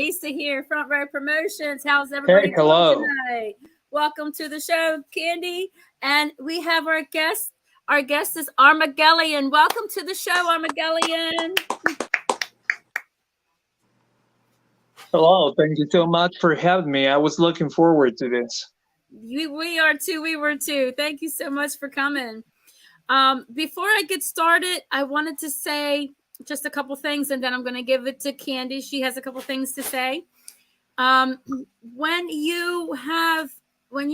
Lisa here, Front Row Promotions. How's Hey, everybody doing hello. tonight? Welcome to the show, Kandi. And we have our guest. Our guest is Armagelion. Welcome to the show, Armagelion. Hello. Thank you so much for having me. I was looking forward to this. We are too. We were too. Thank you so much for coming. Before I get started, I wanted to say just a couple things, and then I'm going to give it to Kandi. She has a couple things to say. Um, when you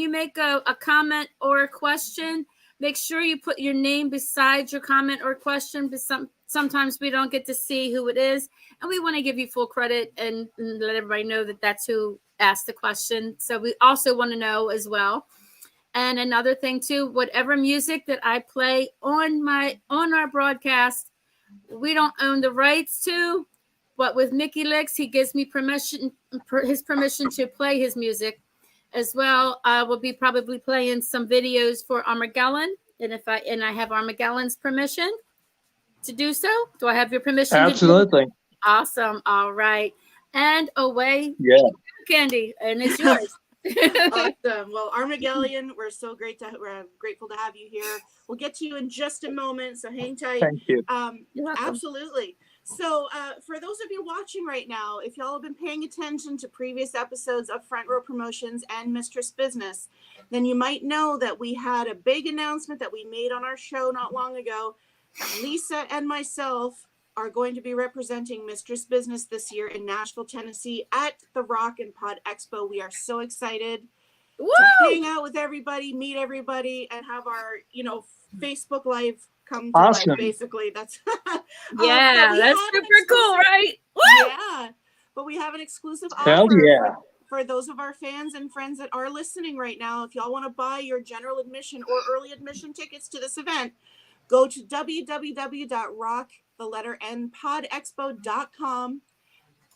make a comment or a question, make sure you put your name beside your comment or question. But sometimes we don't get to see who it is, and we want to give you full credit and let everybody know that that's who asked the question. So we also want to know as well. And another thing too, whatever music that I play on our broadcast, we don't own the rights to, but with Mickey Licks, he gives me his permission to play his music as well. I will be probably playing some videos for Armageddon, and I have Armageddon's permission to do so. Do I have your permission to do so? Absolutely. Awesome. All right. And away, Yeah. Kandi, and it's yours. Awesome. Well, Armagelion, we're grateful to have you here. We'll get to you in just a moment, so hang tight. Thank you. You're welcome. Absolutely. So for those of you watching right now, if y'all have been paying attention to previous episodes of Front Row Promotions and Mistress Business, then you might know that we had a big announcement that we made on our show not long ago. Lisa and myself are going to be representing Mistress Business this year in Nashville, Tennessee at the Rock and Pod Expo. We are so excited to hang out with everybody, meet everybody, and have our, Facebook Live come to life, basically. That's yeah, that's super cool, right? Woo! Yeah. But we have an exclusive Hell offer yeah. for those of our fans and friends that are listening right now. If y'all want to buy your general admission or early admission tickets to this event, go to www.rocknpodexpo.com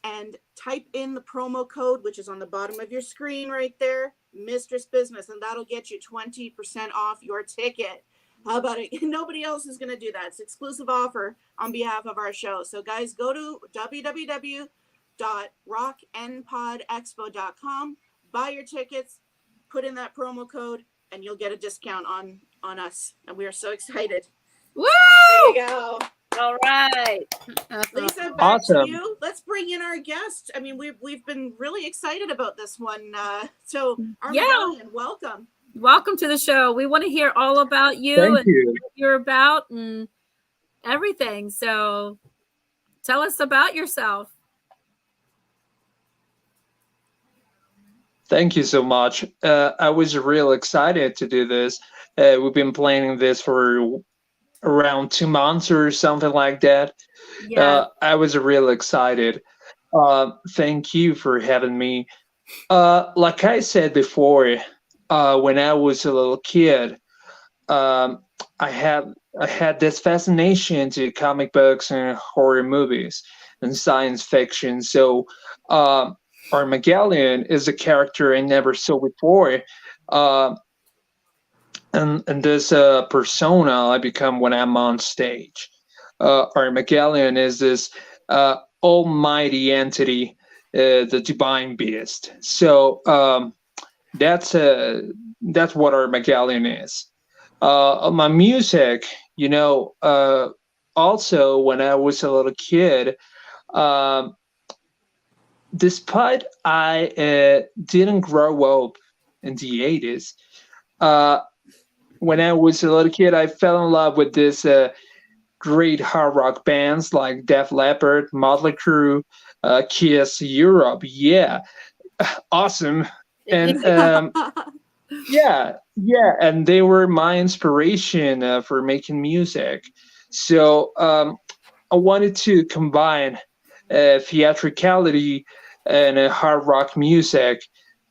and type in the promo code, which is on the bottom of your screen right there, Mistress Business, and that'll get you 20% off your ticket. How about it? Nobody else is going to do that. It's an exclusive offer on behalf of our show. So guys, go to www.rocknpodexpo.com, buy your tickets, put in that promo code, and you'll get a discount on us. And we are so excited. Woo! There you go. All right. Lisa, back to you. Let's bring in our guest. I mean, we've been really excited about this one. So Armagelion, welcome. Welcome to the show. We want to hear all about you Thank and you. what you're about and everything. So tell us about yourself. Thank you so much. I was real excited to do this. We've been planning this for around 2 months or something like that. Yeah. I was real excited. Thank you for having me. Like I said before, when I was a little kid, I had this fascination to comic books and horror movies and science fiction. So Armagelion is a character I never saw before. And this persona I become when I'm on stage. Armagelion is this almighty entity, the divine beast. So that's what Armagelion is. My music, also when I was a little kid, despite I didn't grow up in the 80s, when I was a little kid, I fell in love with this great hard rock bands like Def Leppard, Motley Crue, Kiss, Europe. Yeah, awesome. And and they were my inspiration for making music. So I wanted to combine theatricality and hard rock music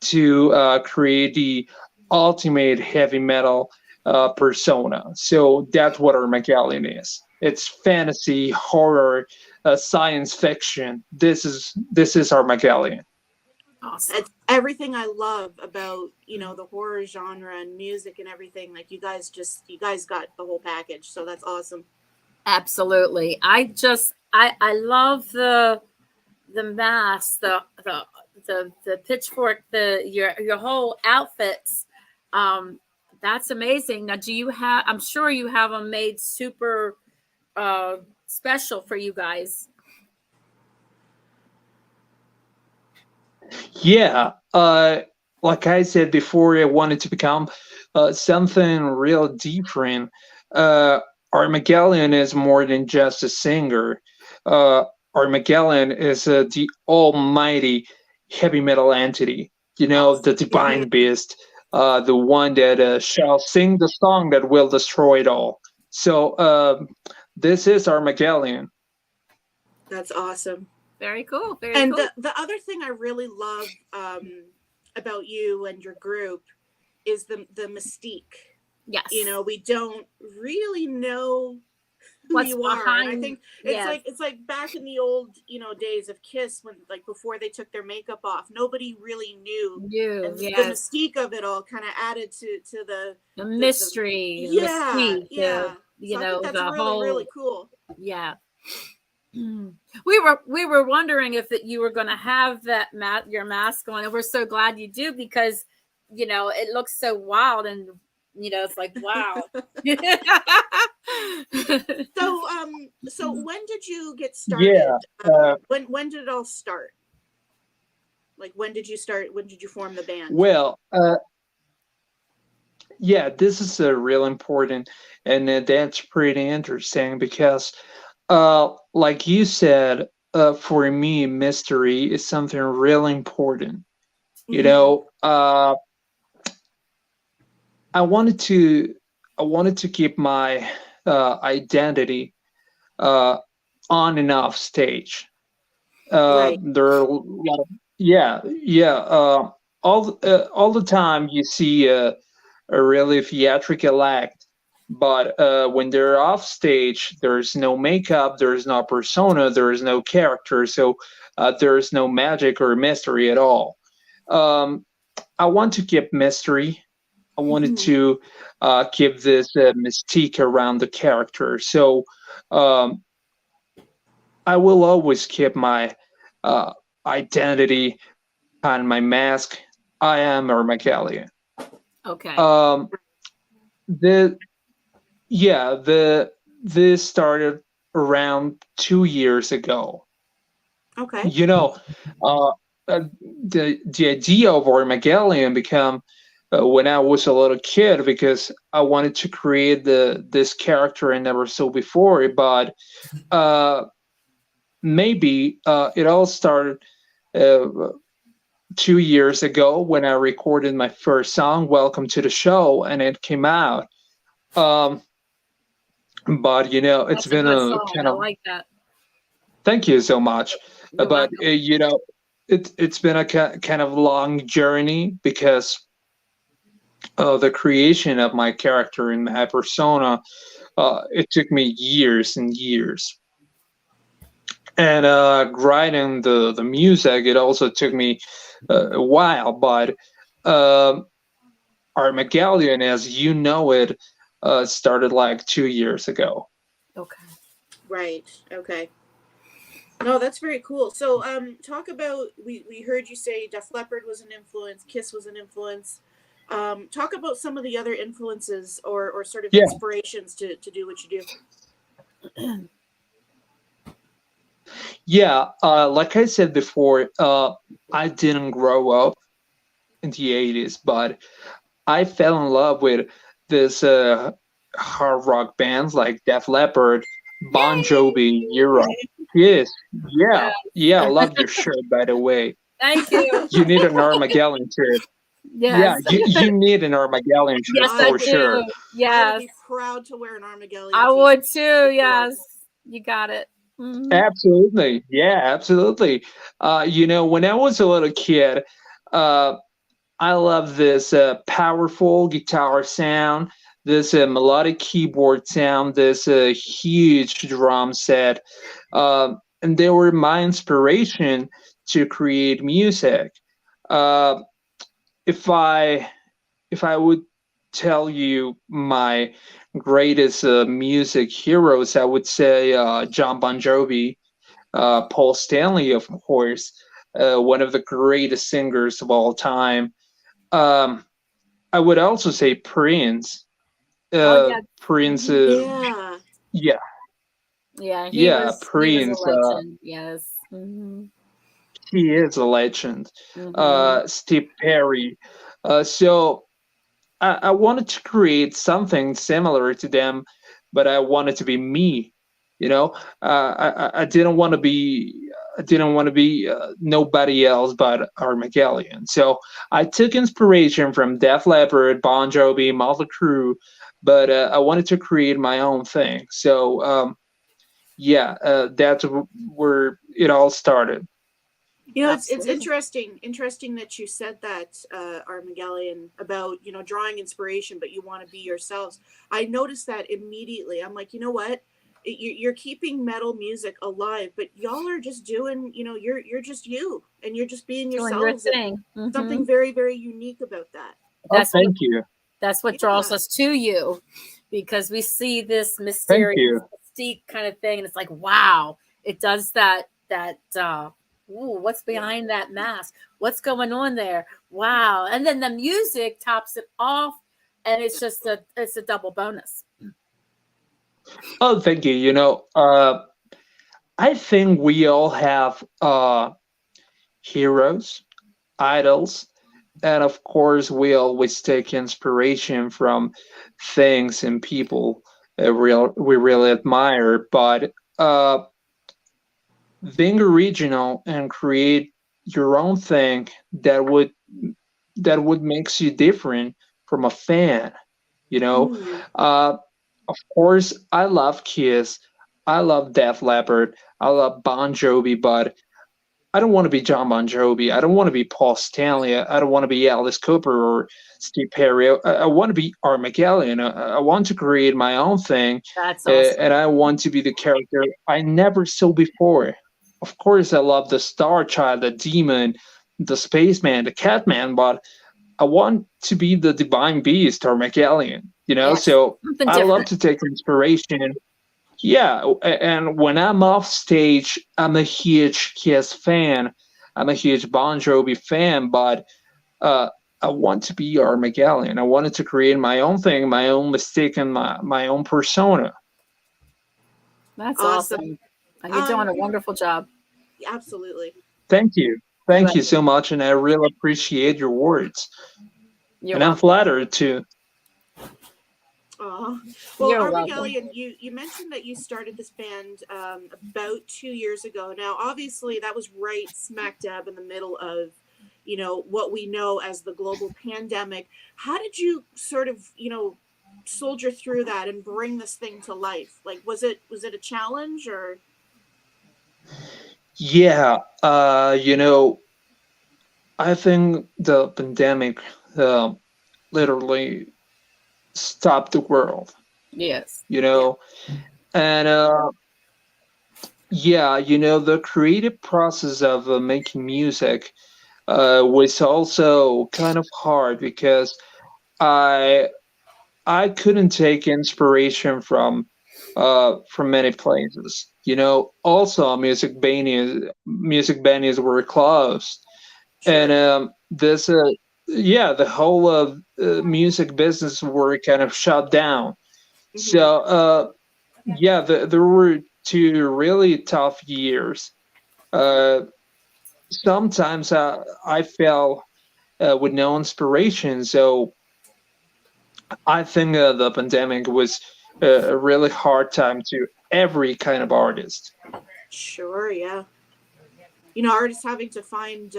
to create the ultimate heavy metal persona. So that's what Armagelion is. It's fantasy, horror, science fiction. This is Armagelion. Awesome. It's everything I love about, the horror genre and music and everything. Like you guys got the whole package. So that's awesome. Absolutely. I love mask, the pitchfork, your whole outfits. That's amazing. Now, I'm sure you have them made super special for you guys. Yeah, like I said before, I wanted to become something real different. Armageddon is more than just a singer. Armageddon is the almighty heavy metal entity. You know, the divine beast, the one that shall sing the song that will destroy it all. So this is Armageddon. That's awesome. Very cool. Very and cool. the other thing I really love about you and your group is the mystique. Yes. You know, we don't really know who What's you are. behind, And I think it's like back in the old, days of Kiss, when like before they took their makeup off, nobody really knew. And the mystique of it all kind of added to the mystery. Yeah. You so know, I think that's the really, whole, really cool. Yeah. We were wondering if you were going to have that your mask on, and we're so glad you do, because it looks so wild, and it's like, wow. So when did you get started? Yeah. When did it all start? Like, when did you start? When did you form the band? Well, yeah, this is real important, and that's pretty interesting because, like you said, for me, mystery is something really important. You know, I wanted to keep my identity on and off stage. Right. There are a lot of, all the time you see a really theatrical act, but when they're off stage, there's no makeup, there's no persona, there's no character, so there's no magic or mystery at all. I want to keep mystery. I wanted to keep this mystique around the character. So I will always keep my identity on my mask. I am Armageddon. Okay. This started around 2 years ago. Okay. You know, the idea of Armageddon became when I was a little kid, because I wanted to create this character I never saw before. But maybe it all started 2 years ago when I recorded my first song, "Welcome to the Show," and it came out. But it's been a kind of. I like that. Thank you so much. You're But welcome. it's been a kind of long journey, because the creation of my character and my persona, it took me years and years. And writing the music, it also took me a while. But Armageddon, as you know it, started like 2 years ago. Okay. Right. Okay. No, that's very cool. So talk about, we heard you say Def Leppard was an influence, Kiss was an influence. Talk about some of the other influences or sort of inspirations to do what you do. Yeah, like I said before, I didn't grow up in the 80s, but I fell in love with this hard rock bands like Def Leppard, Bon Jovi, Europe. Yes, yeah, I love your shirt, by the way. Thank you. You need an Armageddon shirt. Yes. Yeah, you need an Armageddon shirt Yes, I for sure. do. Yes. I would be proud to wear an Armageddon. I would too. Yes, you got it. Mm-hmm. Absolutely. Yeah, absolutely. When I was a little kid, I love this powerful guitar sound, this melodic keyboard sound, this huge drum set, and they were my inspiration to create music. If I would tell you my greatest music heroes, I would say John Bon Jovi, Paul Stanley, of course, one of the greatest singers of all time. Um, I would also say Prince. Oh yeah. Prince, Yeah. yeah, Yeah, yeah, he was a Prince. legend. Yes. Hmm. He is a legend. Hmm. Steve Perry. So I wanted to create something similar to them, but I wanted to be me. You know, I didn't want to be. I didn't want to be nobody else but Armageddon. So I took inspiration from Def Leppard, Bon Jovi, Motley Crue, but I wanted to create my own thing. So yeah, that's where it all started. It's Absolutely. interesting that you said that, Armageddon, about drawing inspiration, but you want to be yourselves. I noticed that immediately. I'm like, you know what? You're keeping metal music alive, but y'all are just doing, you're just you, and you're just being Doing your yourselves, and thing. Hmm. something very, very unique about that. Oh, That's what thank you, draws Yeah. us to you, because we see this thank mysterious you, mystique kind of thing, and it's like, wow, it does that. Ooh, what's Yeah. behind that mask? What's going on there? Wow! And then the music tops it off, and it's a double bonus. oh, thank you. I think we all have heroes, idols, and of course, we always take inspiration from things and people we really admire. But being original and create your own thing that would makes you different from a fan. You know, Mm. uh, of course, I love Kiss, I love Def Leppard, I love Bon Jovi, but I don't want to be John Bon Jovi. I don't want to be Paul Stanley. I don't want to be Alice Cooper or Steve Perry. I want to be Armageddon. I want to create my own thing, That's awesome. and I want to be the character I never saw before. Of course, I love the Star Child, the Demon, the Spaceman, the Catman, but I want to be the Divine Beast, Armageddon. Yes, So something I love different. to take inspiration. Yeah, and when I'm off stage, I'm a huge Kiss fan. I'm a huge Bon Jovi fan, but uh, I want to be Armageddon. I wanted to create my own thing, my own mistake, and my own persona. That's Awesome. awesome. You're doing a You know, wonderful job. absolutely. Thank you. You Thank are. you so much, and I really appreciate your words. You're And I'm welcome. flattered too. Oh, well, You're welcome. Armageddon, you mentioned that you started this band, about 2 years ago. Now, obviously, that was right smack dab in the middle of, what we know as the global pandemic. How did you sort of, soldier through that and bring this thing to life? Like, was it a challenge, or? Yeah, I think the pandemic uh, literally stopped the world. Yes. You Yeah. know, and yeah, the creative process of making music was also kind of hard because I I couldn't take inspiration from many places. Also music venues were closed, and Sure. this yeah, the whole music business were kind of shut down. Hmm. So yeah, there were 2 really tough years. Uh, Sometimes I felt with no inspiration. So I think the pandemic was a really hard time to every kind of artist. Sure. Yeah. Artists having to find,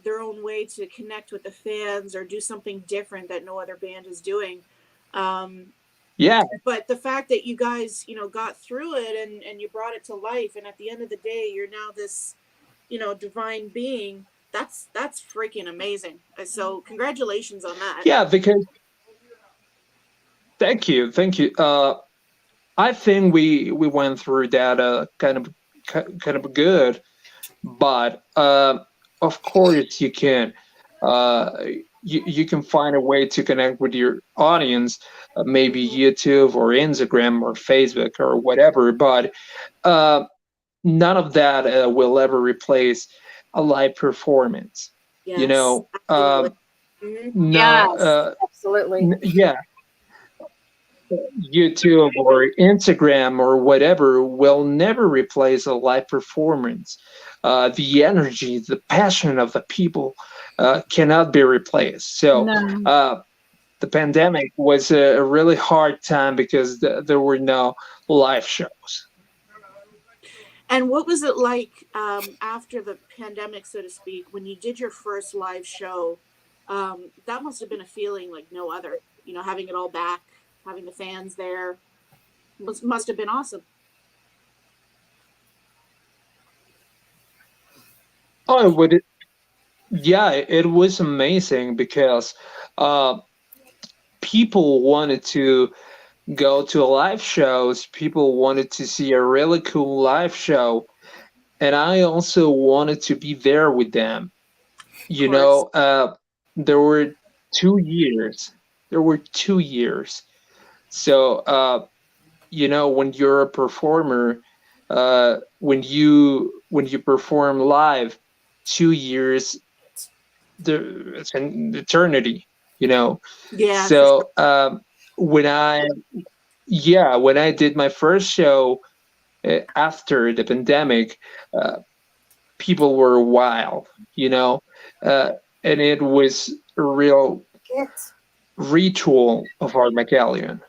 their own way to connect with the fans or do something different that no other band is doing. Um, Yeah, but the fact that you guys, got through it, and you brought it to life, and at the end of the day, you're now this, divine being. That's freaking amazing. So congratulations on that. yeah, because thank you. I think we went through that kind of good, but of course you can. Uh, you can find a way to connect with your audience, maybe Hmm. YouTube or Instagram or Facebook or whatever. But uh, none of that will ever replace a live performance. You Yes, know, absolutely. Mhm. not Yes, absolutely. yeah, YouTube or Instagram or whatever will never replace a live performance. The energy, the passion of the people cannot be replaced. So No. the pandemic was a really hard time because there were no live shows. And what was it like after the pandemic, so to speak, when you did your first live show? That must have been a feeling like no other. You know, having it all back, having the fans there, must have been awesome. Oh, yeah, it was amazing because uh, people wanted to go to live shows. People wanted to see a really cool live show, and I also wanted to be there with them. Of You course. know, there were 2 years. There were 2 years. So, when you're a performer, when you perform live, 2 years, it's an eternity. You know, Yeah, for sure. so when I when I did my first show after the pandemic, uh, people were wild, you know, uh, and it was a real ritual of Armageddon.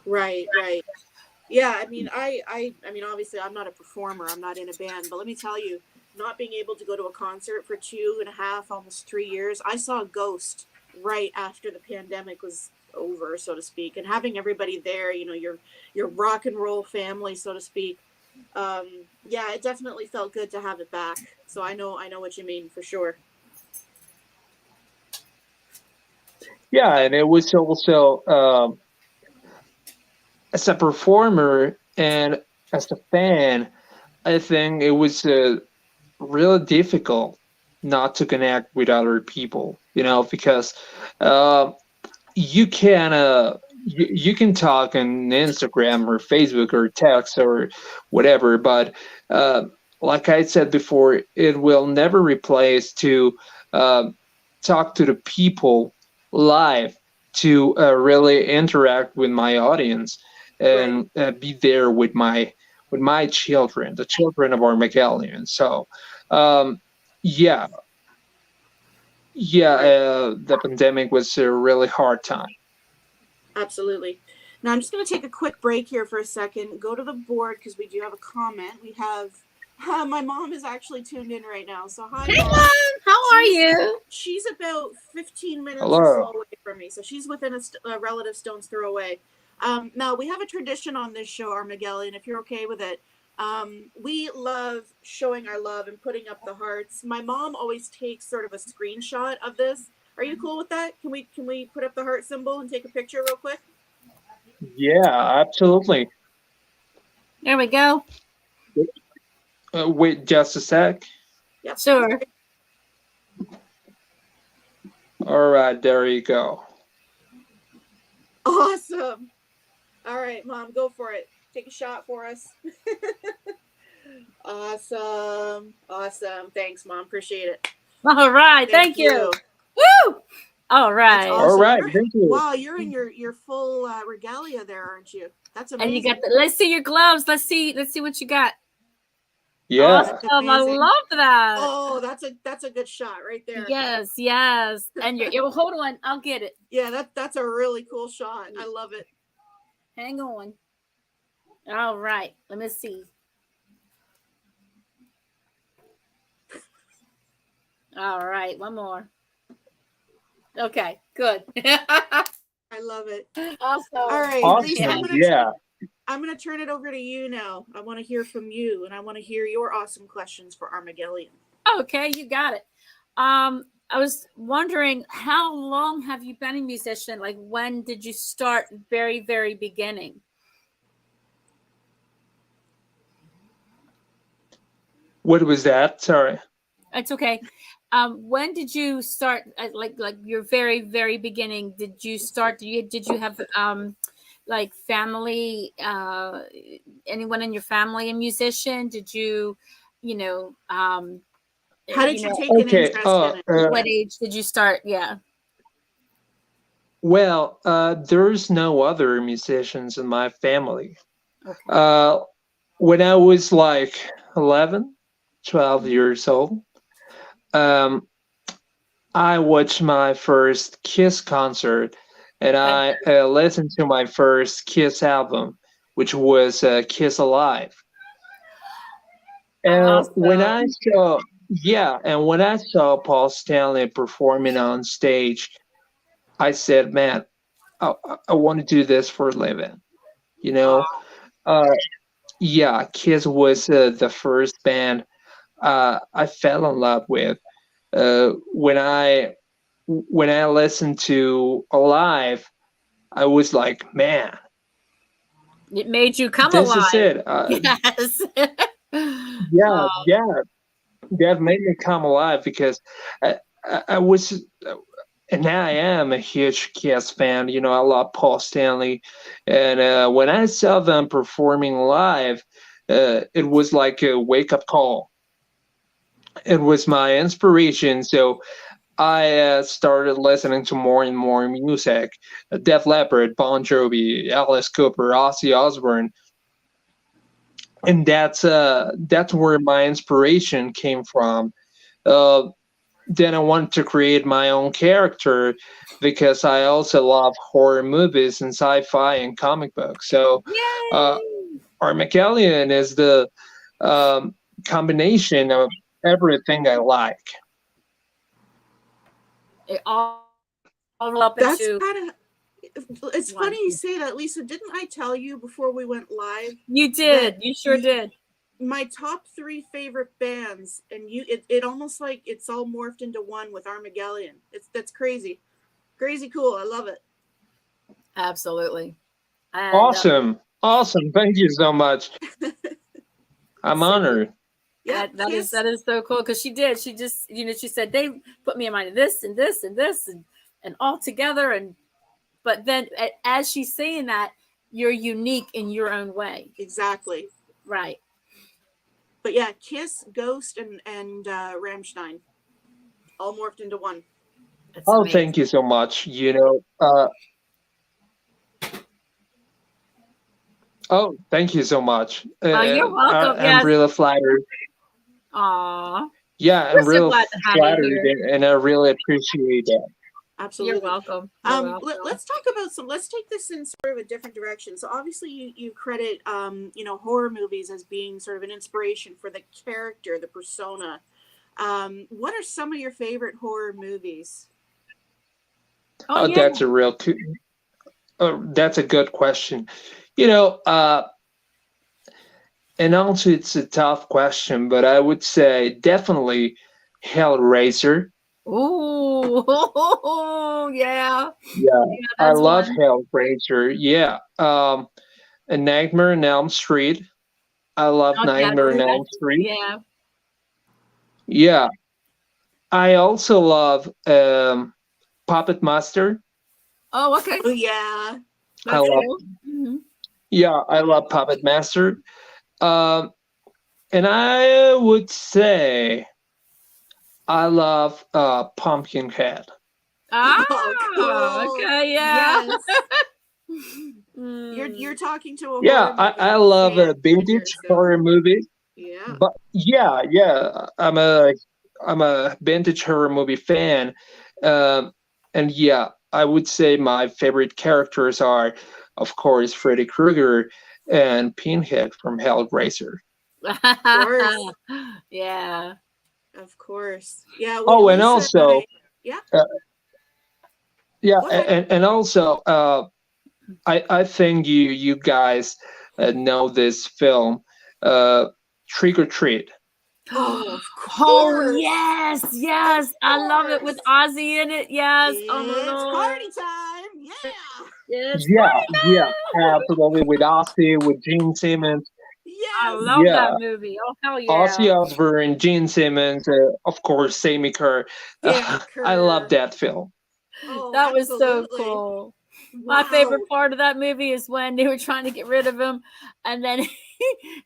Right, right. Yeah, I mean, I mean, obviously, I'm not a performer. I'm not in a band, but let me tell you, not being able to go to a concert for 2.5, almost 3 years, I saw Ghost right after the pandemic was over, so to speak, and having everybody there, you know, your rock and roll family, so to speak. Yeah, it definitely felt good to have it back. So I know what you mean for sure. Yeah, and it was also as a performer and as a fan, I think it was really difficult not to connect with other people, because uh, you can talk on Instagram or Facebook or text or whatever, but uh, like I said before, it will never replace to uh, talk to the people live, to really interact with my audience Right. and be there with my children, the children of Armageddon. So um, yeah, Right. the pandemic was a really hard time. Absolutely. Now I'm just going to take a quick break here for a second. Go to the board because we do have a comment. We have my mom is actually tuned in right now. So hi, Hey, mom. Mom. How are She's you? she's about 15 minutes or so Hello. away from me. So she's within a relative stone's throw away. Now we have a tradition on this show, Armageddon. If you're okay with it, we love showing our love and putting up the hearts. My mom always takes sort of a screenshot of this. Are you cool with that? Can we put up the heart symbol and take a picture real quick? Yeah, absolutely. There we go. Wait just a sec. Yep. Sure. All right, there you go. Awesome. All right, mom, go for it. Take a shot for us. Awesome. Awesome. Thanks, mom. Appreciate it. All right. Thank you. Woo! All That's right. All awesome. right, thank you. Wow, you're in your full regalia there, aren't you? That's And you amazing. got the, let's see your gloves. Let's see what you got. Yeah. Awesome. I Amazing. love that. Oh, that's a good shot right there. Yes, yes. And you're hold on, I'll get it. Yeah, that's a really cool shot. I love it. Hang on. All right. Let me see. All right, one more. Okay, good. I love it. Awesome. All right, Lisa, Awesome. Yeah. I'm gonna turn it over to you now. I want to hear from you, and I want to hear your awesome questions for Armageddon. Okay, you got it. I was wondering, how long have you been a musician? Like, when did you start? Very, very beginning. What was that? Sorry. It's okay. When did you start? Like your very, very beginning? Did you start? Did you have like family, anyone in your family a musician? Did you, you know, How did you you know, take an Okay. interest in it? what age did you start? Yeah. Well, there's no other musicians in my family. Okay. When I was like 11, 12 years old, um, I watched my first Kiss concert, and I listened to my first Kiss album, which was Kiss Alive. And when I Awesome. saw, yeah, and when I saw Paul Stanley performing on stage, I said, "Man, I want to do this for a living." You know, Aw. uh, yeah, Kiss was the first band I fell in love with. When I listened to Alive, I was like, man, It made you come this is alive. it. Yes. Yeah, yeah, that made me come alive because I was, and now I am a huge Kiss fan. You know, I love Paul Stanley, and when I saw them performing live, it was like a wake up call. It was my inspiration. So I started listening to more and more music. Def Leppard, Bon Jovi, Alice Cooper, Ozzy Osbourne, and that's where my inspiration came from. Uh, then I wanted to create my own character because I also love horror movies and sci-fi and comic books. So uh, Yay. Armageddon is the um, combination of everything I like. It all up That's into kind of. It's one. funny you say that, Lisa. Didn't I tell you before we went live You that did. You sure did. my top 3 favorite bands, and it almost like it's all morphed into one with Armageddon. That's crazy cool. I love it. Absolutely. And Awesome, awesome. Thank you so much. I'm honored. Yeah, that is so cool because she did. She just, she said they put me in mind of this and this and this and all together. And but then as she's saying that, you're unique in your own way. exactly. Right. But yeah, Kiss, Ghost, and Rammstein all morphed into one. That's Oh, amazing. thank you so much. Oh, thank you so much. Oh, you're welcome. I'm Yes. really flattered. Aw. Yeah, We're I'm so really glad to have you flattered, here. and I really appreciate that. Absolutely. You're welcome. You're welcome. Let's talk about let's take this in sort of a different direction. So obviously you credit horror movies as being sort of an inspiration for the character, the persona. What are some of your favorite horror movies? Oh, yeah. that's a good question. And also it's a tough question, but I would say definitely Hellraiser. Ooh, yeah. Yeah, I that's love one. Hellraiser. Yeah. A Nightmare on Elm Street. I love Oh, Nightmare on that's- Elm Street. Yeah. Yeah. I also love Puppet Master. Oh, okay. Oh yeah, I love, cool. Mm-hmm. yeah, I love Puppet Master. And I would say I love Pumpkinhead. Ah, Oh, cool. okay, yeah. Yes. Mm. You're talking to a Yeah, horror I movie love fan vintage here, so- horror movies. Yeah. But yeah, I'm a vintage horror movie fan. And yeah, I would say my favorite characters are, of course, Freddy Krueger and Pinhead from Hellraiser. course. Yeah. Of course. Yeah. Oh, and Lisa also, yeah. yeah, Go ahead. and also, I think you guys know this film, Trick or Treat. Oh, of Oh, course. yes. I love it with Ozzy in it. Yes. Oh my It's Lord. party time. Yeah. It's Yeah, absolutely. With Ozzy, with Gene Simmons. I Yes. love Yeah. that movie. Oh hell yeah. Ozzy Osbourne, Gene Simmons, of course, Sammy Kerr. Sammy I love Kerr. that film. Oh, That was so absolutely. cool. My favorite part of that movie is when they were trying to get rid of him, and then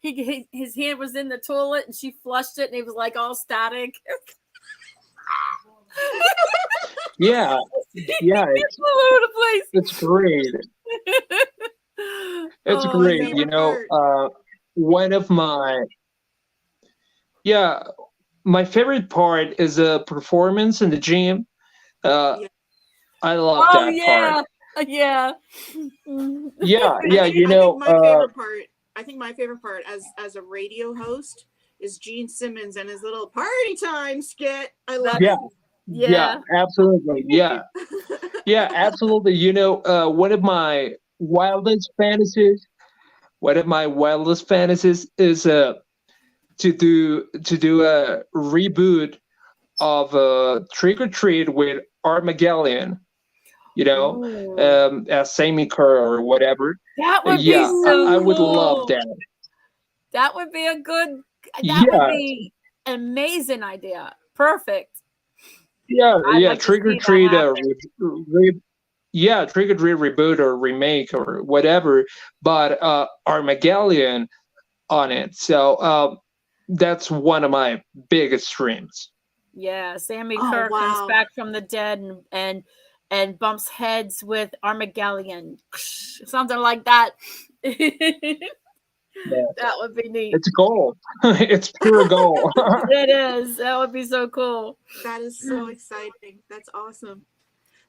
his hand was in the toilet, and she flushed it, and it was like all static. Yeah, it's all over the place. it's great. It's Oh, great. favorite You know, part. one of my favorite part is a performance in the gym. Uh, Yeah. I love oh that part. yeah. Yeah, I yeah. think You I think know, my favorite part. I think my favorite part as a radio host is Gene Simmons and his little party time skit. I love yeah, yeah, Yeah. absolutely. Yeah, yeah, absolutely. You know, one of my wildest fantasies is to do a reboot of Trick or Treat with Armageddon. You know, Ooh. as Sammy Kerr or whatever. That would be Yeah, so I would love cool. that. That would be a good. That would Yeah, be an amazing idea. Perfect. yeah, I'd yeah. like to Trick or see that Treat, happen. yeah, Trick or Treat reboot or remake or whatever, but Armageddon on it. So that's one of my biggest dreams. Yeah, Sammy Oh Kerr comes wow. back from the dead and bumps heads with Armageddon, something like that. Yeah, That would be neat. it's gold. It's pure gold. It is. That would be so cool. That is so exciting. That's awesome.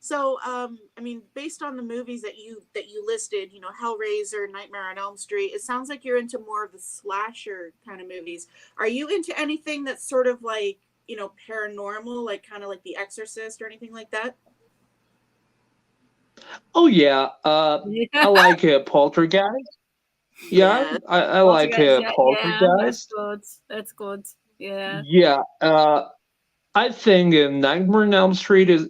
So, I mean, based on the movies that you listed, you know, Hellraiser, Nightmare on Elm Street, it sounds like you're into more of the slasher kind of movies. Are you into anything that's sort of like, you know, paranormal, like kind of like The Exorcist or anything like that? Oh yeah, I like Poltergeist. Yeah, Yeah. I like Poltergeist, yeah, that's Poltergeist. good. That's good. Yeah. Yeah, I think Nightmare on Elm Street is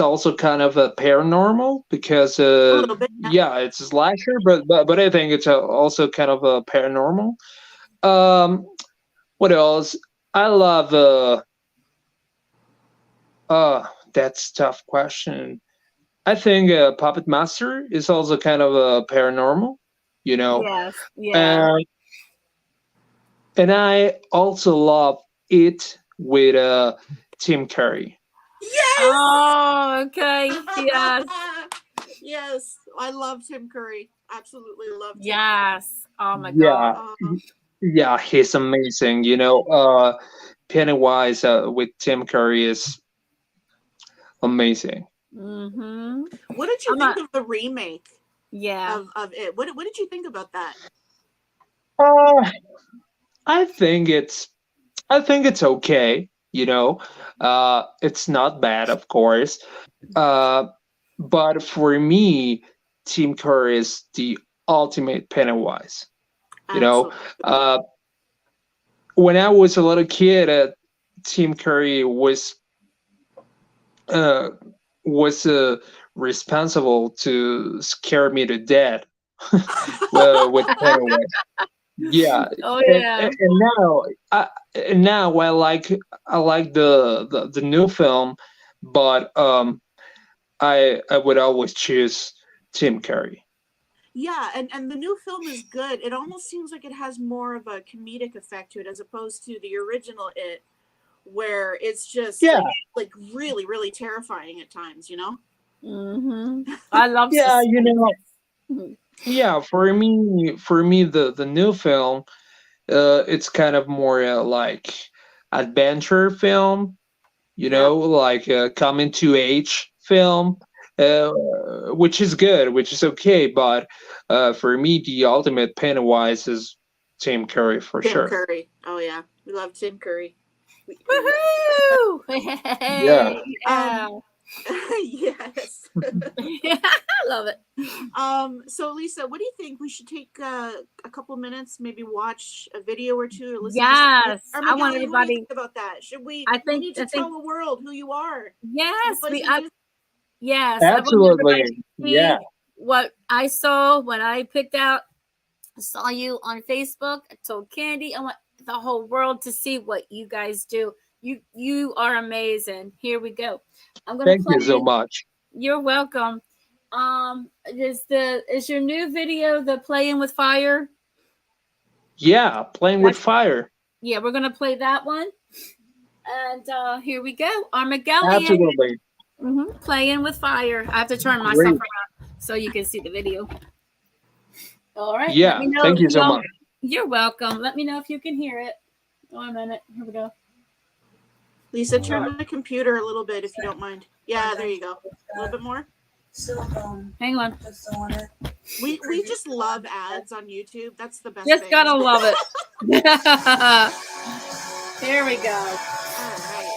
also kind of a paranormal because A little bit. Yeah. yeah, it's a slasher, but I think it's also kind of a paranormal. Um, what else? I love that's a tough question. I think Puppet Master is also kind of a paranormal, you know. Yes. Yeah. And and I also love it with Tim Curry. Yes. Oh, okay. Yes. Yes. I love Tim Curry. Absolutely love Tim. Yes. Oh my Yeah, God. yeah, he's amazing. You know, Pennywise with Tim Curry is amazing. Mm-hmm. What did you think of the remake Yeah. of it? What did you think about that? Uh, I think it's okay. You know, it's not bad, of course. But for me, Tim Curry is the ultimate Pennywise. You know, Absolutely. when I was a little kid, Tim Curry uh, was responsible to scare me to death with Pennywise. Yeah, Oh and, yeah. and now I like the new film, but I would always choose Tim Curry. Yeah, and the new film is good. It almost seems like it has more of a comedic effect to it as opposed to the original It, where it's just Yeah, like really really terrifying at times. You know. Mm-hmm. I love yeah, you know, suspense. yeah. For me, the new film, it's kind of more like adventure film. You Yeah. know, like a coming to age film, uh, which is good, which is okay. But for me, the ultimate Pennywise is Tim Curry for Tim sure. Curry. Oh yeah, we love Tim Curry. Woohoo! Yeah. Hey, yeah. Yes. I love it. So Lisa, what do you think? We should take a couple minutes, maybe watch a video or two, or listen to Yes, some I want Armageddon. What do you everybody. think about that? Should we? I We think. need I to think. tell the world who you are. Yes, Places you- Yes, I want everybody Absolutely. to Yeah. see what I saw when I picked out. I saw you on Facebook. I told Kandi. I want the whole world to see what you guys do. You are amazing. Here we go. I'm gonna Thank you so play. much. You're welcome. Is your new video the playing with fire? Yeah, playing with fire. Yeah, we're gonna play that one. And here we go, Armagelion. Absolutely. Playing with fire. I have to turn myself Great. around so you can see the video. All right. Yeah, Let me know thank you if so y'all- much. You're welcome. Let me know if you can hear it. 1 minute. Here we go. Lisa, turn the computer a little bit if you don't mind. Yeah, there you go. A little bit more. Hang on. We just love ads on YouTube. That's the best Just thing. gotta love it. Here we go. All right.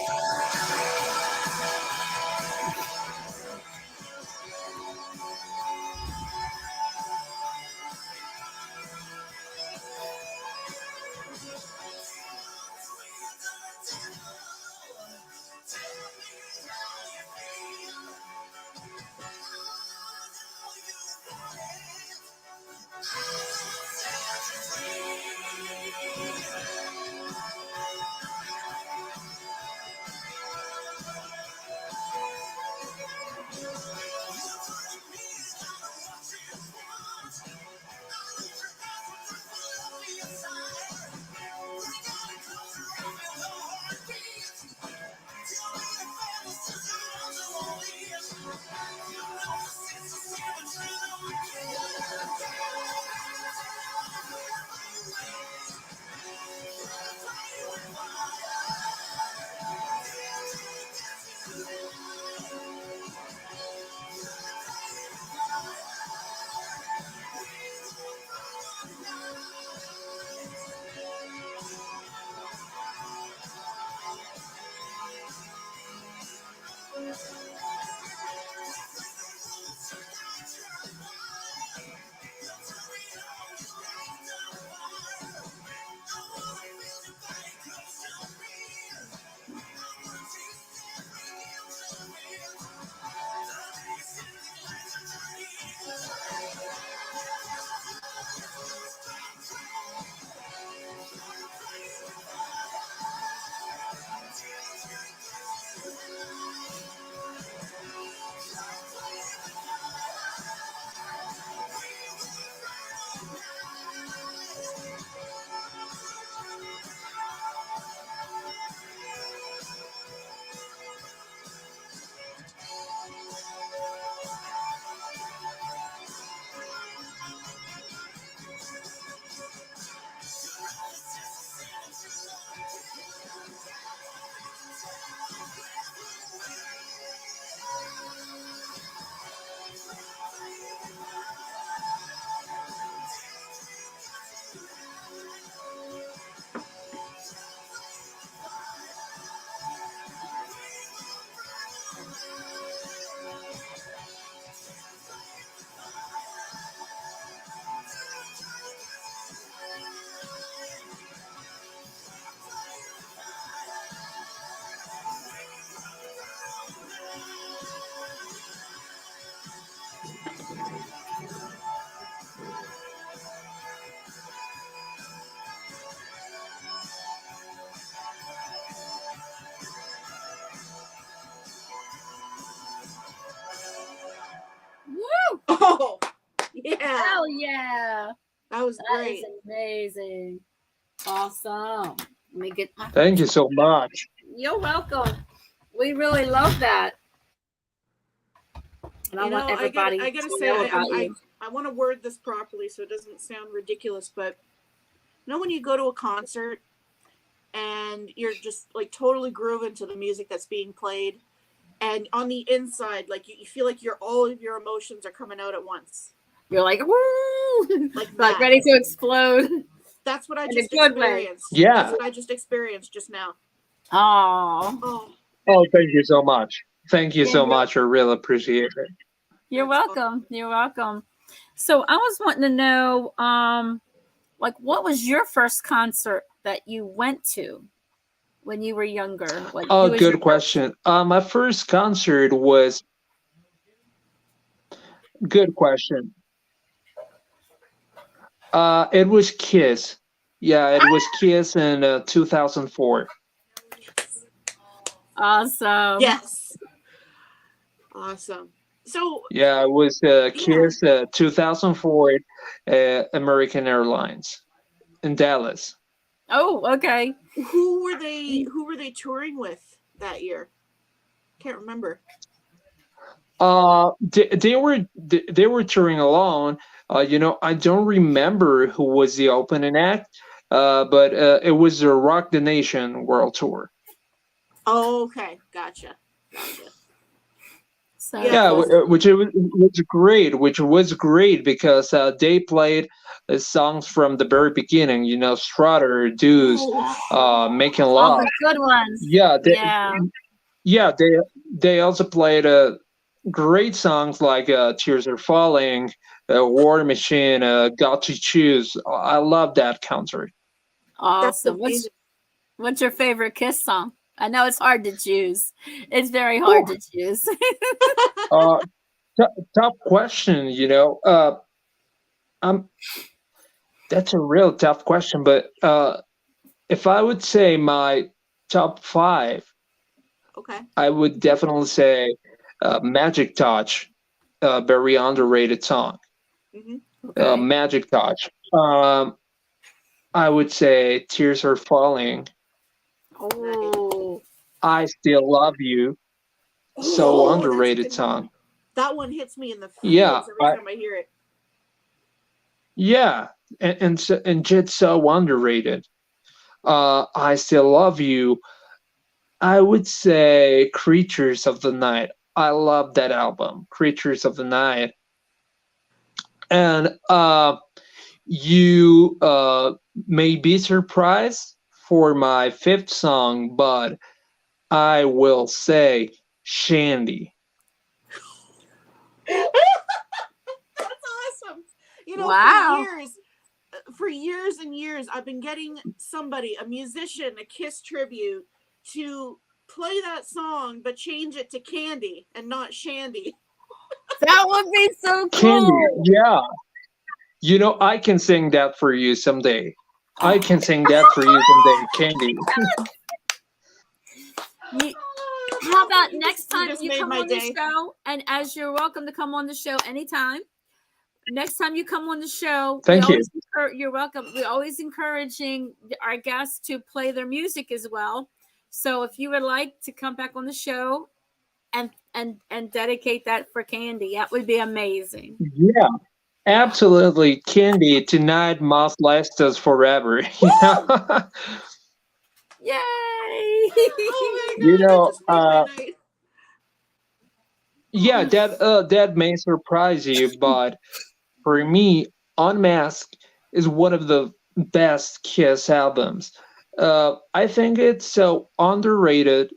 Woo! Oh, yeah. Hell yeah. That was That great. is amazing. Awesome. Let me get my. Thank you so much. You're welcome. We really love that. And I want everybody I gotta to say, know about you. I want to word this properly so it doesn't sound ridiculous, but you know when you go to a concert and you're just like totally grooving to the music that's being played, and on the inside, like you feel like all of your emotions are coming out at once. You're like, woo! Like Like that. ready to explode. That's what I In a just good way. experienced. Yeah. That's what I just experienced just now. Oh, Oh, Oh, thank you so much. Thank you so Yeah. much. I really appreciate it. you're That's welcome. You're welcome. So I was wanting to know, like, what was your first concert that you went to when you were younger? Like, Oh, who was your good question. My first concert was. Good question. It was Kiss. Yeah, it was Kiss in 2004. Awesome. yes. Awesome. So Yeah, it was Kiss 2004 American Airlines in Dallas. Oh, okay. who were they touring with that year? Can't remember. They were touring alone. I don't remember who was the opening act, but it was the Rock the Nation World Tour. Oh, okay, gotcha. So Yeah, which was great because they played songs from the very beginning. Strutter, Deuce, Making all Love. the good ones. Yeah, Yeah. they also played great songs like Tears Are Falling, War Machine, Got to Choose. I love that concert. That's Awesome. amazing. What's your favorite Kiss song? I know it's hard to choose. It's very hard to choose. Uh, Tough question, that's a real tough question, but if I would say my top 5, Okay. I would definitely say Magic Touch, very underrated song. Mm-hmm. Okay. Magic Touch. I would say Tears Are Falling. Oh. I Still Love You. So underrated song. That one hits me in the feels Yeah, every time I hear it. Yeah, and just so underrated. I Still Love You. I would say Creatures of the Night. I love that album, Creatures of the Night. And you may be surprised for my 5th song, but I will say Shandy. That's awesome. Wow. For years and years, I've been getting somebody, a musician, a Kiss tribute, to play that song, but change it to Kandi and not Shandy. That would be so cool. Kandi, yeah. I can sing that for you someday. I can sing that for you someday, Kandi. How about next time you come on the show? And as you're welcome to come on the show anytime. Next time you come on the show, thank you. You're welcome. We're always encouraging our guests to play their music as well. So if you would like to come back on the show and dedicate that for Kandi, that would be amazing. Yeah, absolutely. Kandi, tonight must last us forever. Yay! Oh my God, yeah, that may surprise you, but for me, Unmasked is one of the best Kiss albums. I think it's so underrated,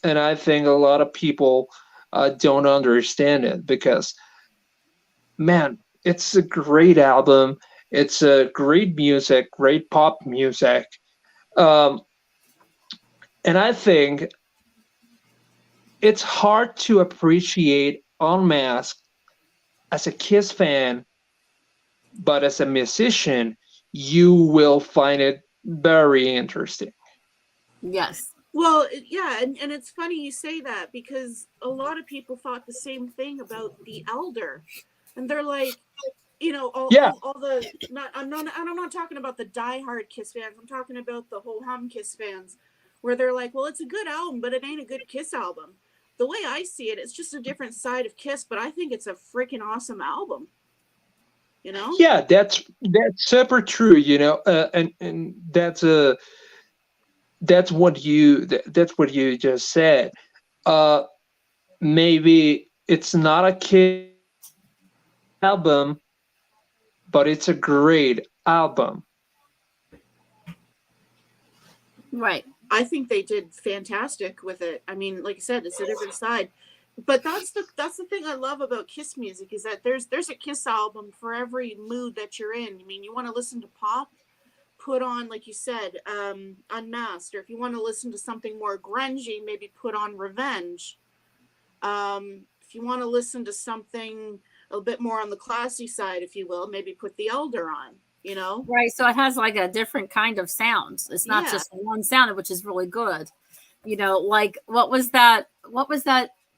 and I think a lot of people don't understand it because, man, it's a great album. It's a great music, great pop music. And I think it's hard to appreciate Unmasked as a Kiss fan, but as a musician, you will find it very interesting. Yes. Well, yeah, and it's funny you say that because a lot of people thought the same thing about The Elder, and they're like, all the I'm not talking about the diehard Kiss fans. I'm talking about the whole hum Kiss fans, where they're like, well, it's a good album, but it ain't a good Kiss album. The way I see it, it's just a different side of Kiss, but I think it's a freaking awesome album. Yeah, that's super true. And that's what you just said. Maybe it's not a Kiss album, but it's a great album. Right. I think they did fantastic with it. I mean, like I said, it's a different side. But that's the thing I love about Kiss music is that there's a Kiss album for every mood that you're in. I mean, you want to listen to pop, put on, like you said, Unmasked. Or if you want to listen to something more grungy, maybe put on Revenge. If you want to listen to something a bit more on the classy side, if you will, maybe put The Elder on. Right. So it has like a different kind of sounds. It's not just one sound, which is really good. Like what was that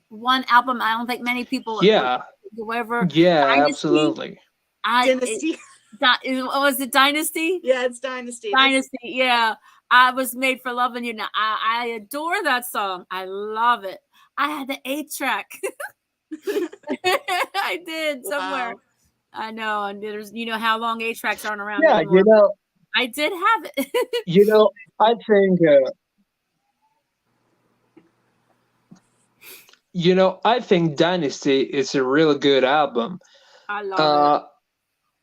one album I don't think many people Yeah. whoever Yeah, Dynasty. absolutely. Dynasty. Was it Dynasty? Yeah, it's Dynasty. Dynasty, yeah. I was made for loving you. Now I adore that song. I love it. I had the 8-track. I did somewhere. Wow. I know, and there's how long 8-tracks aren't around Yeah, anymore. I did have it. I think I think Dynasty is a really good album. I love it.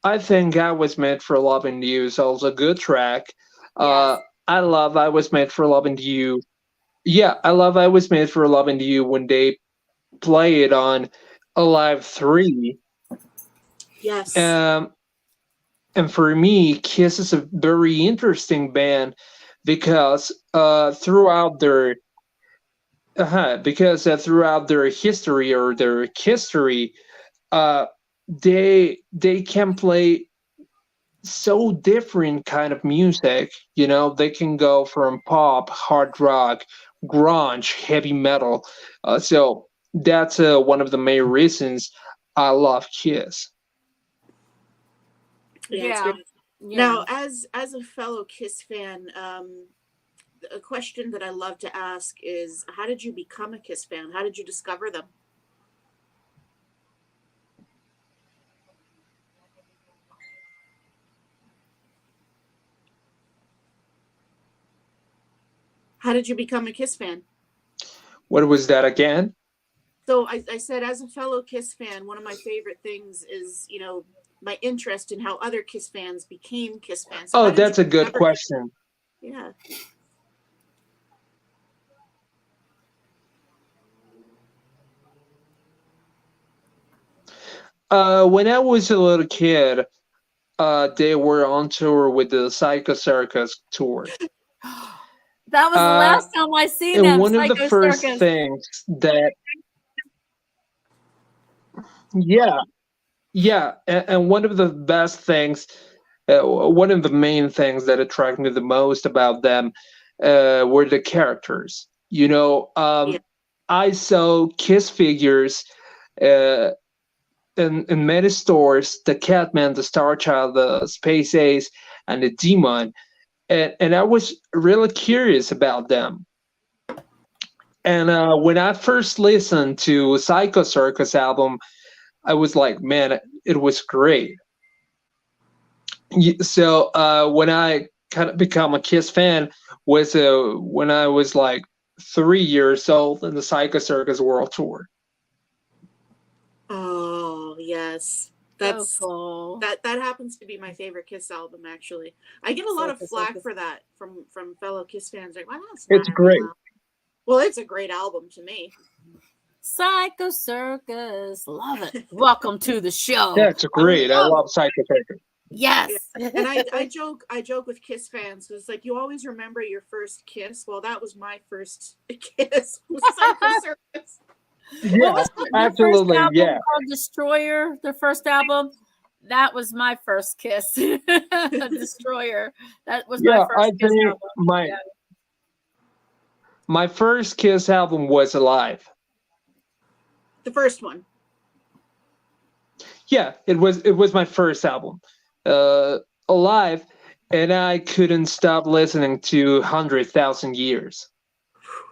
I think I Was Made for Loving You is also a good track. Yes. I love I Was Made for Loving You. Yeah, I love I Was Made for Loving You when they play it on Alive 3. Yes. And for me, Kiss is a very interesting band because throughout their history or their history, they can play so different kind of music. They can go from pop, hard rock, grunge, heavy metal. So that's one of the main reasons I love Kiss. Yeah. Now, as a fellow Kiss fan, a question that I love to ask is, how did you become a Kiss fan? How did you discover them? How did you become a Kiss fan? What was that again? So I said, as a fellow Kiss fan, one of my favorite things is, my interest in how other Kiss fans became Kiss fans. So that's a good question. Yeah. When I was a little kid, they were on tour with the Psycho Circus tour. That was the last time I seen them. One of the first things that, and one of the best things, one of the main things that attracted me the most about them were the characters. I saw Kiss figures in many stores: the Catman, the Star Child, the Space Ace, and the Demon. And I was really curious about them. And when I first listened to Psycho Circus album, I was like, man, it was great. So when I kind of become a Kiss fan was when I was like 3 years old in the Psycho Circus World Tour. Oh, yes. That's so cool. That happens to be my favorite Kiss album, actually. I get a lot of flack for that from fellow Kiss fans. Like, wow, it's great. Well, it's a great album to me. Psycho Circus, love it. Welcome to the show. That's great. I love Psycho Circus. Yes. Yeah. And I joke with Kiss fans because, like, you always remember your first kiss. Well, that was my first kiss. Was Psycho Circus. Yeah, absolutely. Yeah. Called Destroyer, their first album. That was my first kiss. Destroyer. That was my first Kiss album. My first Kiss album was Alive. The first one. Yeah, it was my first album. Alive, and I couldn't stop listening to 100,000 Years.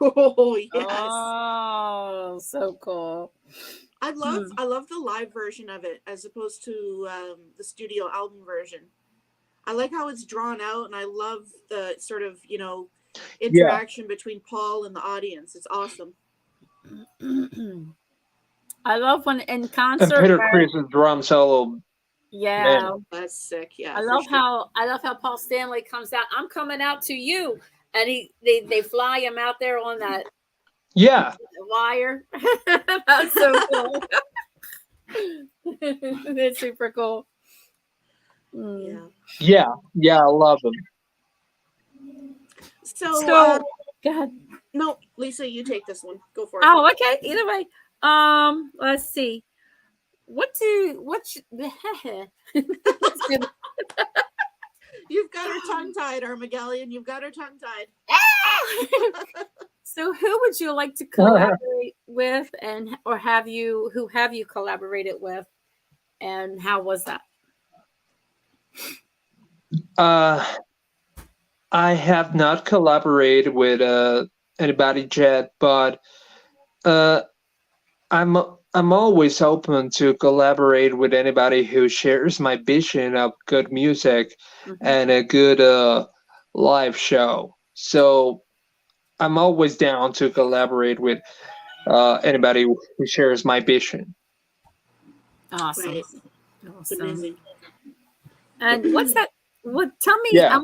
Oh, yes. Oh, so cool. I love the live version of it as opposed to the studio album version. I like how it's drawn out, and I love the sort of, interaction between Paul and the audience. It's awesome. I love when in concert. And Peter Chris' drum solo. Yeah, man. That's sick. Yeah, I love how Paul Stanley comes out. I'm coming out to you, and they fly him out there on that. Yeah. Wire. That's so cool. It's super cool. Yeah, I love them. So go ahead. No, Lisa, you take this one. Go for it. Oh, okay. Either way. Let's see. You've got her tongue-tied, Armagelion. You've got her tongue-tied. So who would you like to collaborate with, and or who have you collaborated with, and how was that? I have not collaborated with anybody yet, but uh, I'm I'm always open to collaborate with anybody who shares my vision of good music and a good live show. So I'm always down to collaborate with anybody who shares my vision. Awesome. Right. It's Awesome. amazing. And what's that? What? Tell me. Yeah.